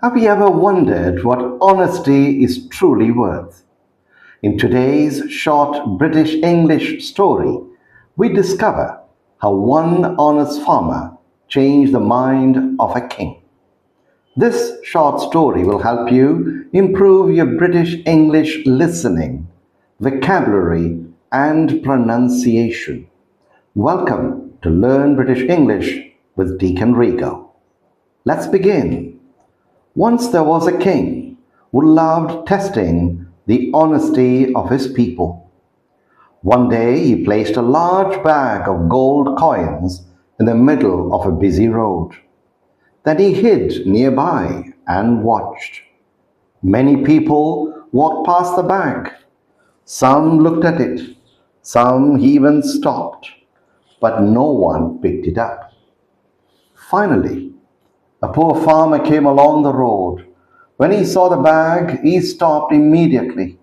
Have you ever wondered what honesty is truly worth? In today's short British English story, we discover how one honest farmer changed the mind of a king. This short story will help you improve your British English listening, vocabulary, and pronunciation. Welcome to Learn British English with Deacon Rigo. Let's begin. Once there was a king who loved testing the honesty of his people. One day he placed a large bag of gold coins in the middle of a busy road. Then he hid nearby and watched. Many people walked past the bag. Some looked at it, some even stopped, but no one picked it up. Finally, a poor farmer came along the road. When he saw the bag, he stopped immediately.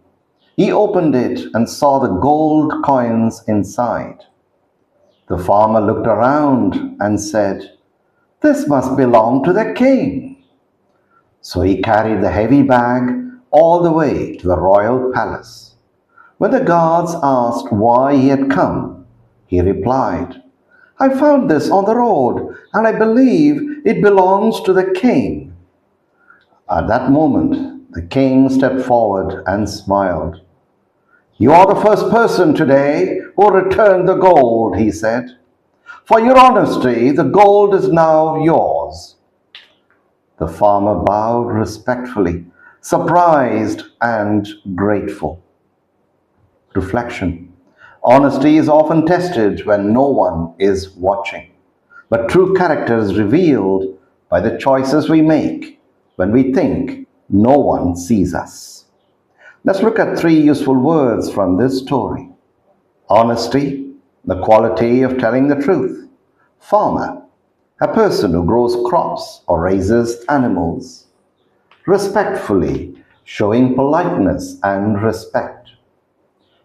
He opened it and saw the gold coins inside. The farmer looked around and said, "This must belong to the king." So he carried the heavy bag all the way to the royal palace. When the guards asked why he had come, he replied, "I found this on the road, and I believe it belongs to the king." At that moment, the king stepped forward and smiled. "You are the first person today who returned the gold," he said. "For your honesty, the gold is now yours." The farmer bowed respectfully, surprised and grateful. Reflection. Honesty is often tested when no one is watching, but true character is revealed by the choices we make when we think no one sees us. Let's look at three useful words from this story. Honesty, the quality of telling the truth. Farmer, a person who grows crops or raises animals. Respectfully, showing politeness and respect.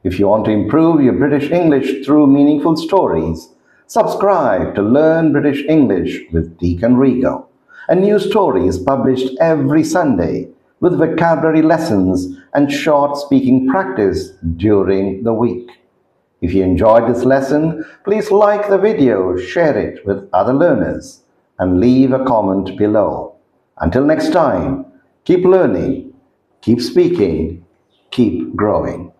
If you want to improve your British English through meaningful stories, subscribe to Learn British English with Deacon Rigo. A new story is published every Sunday with vocabulary lessons and short speaking practice during the week. If you enjoyed this lesson, please like the video, share it with other learners, and leave a comment below. Until next time, keep learning, keep speaking, keep growing.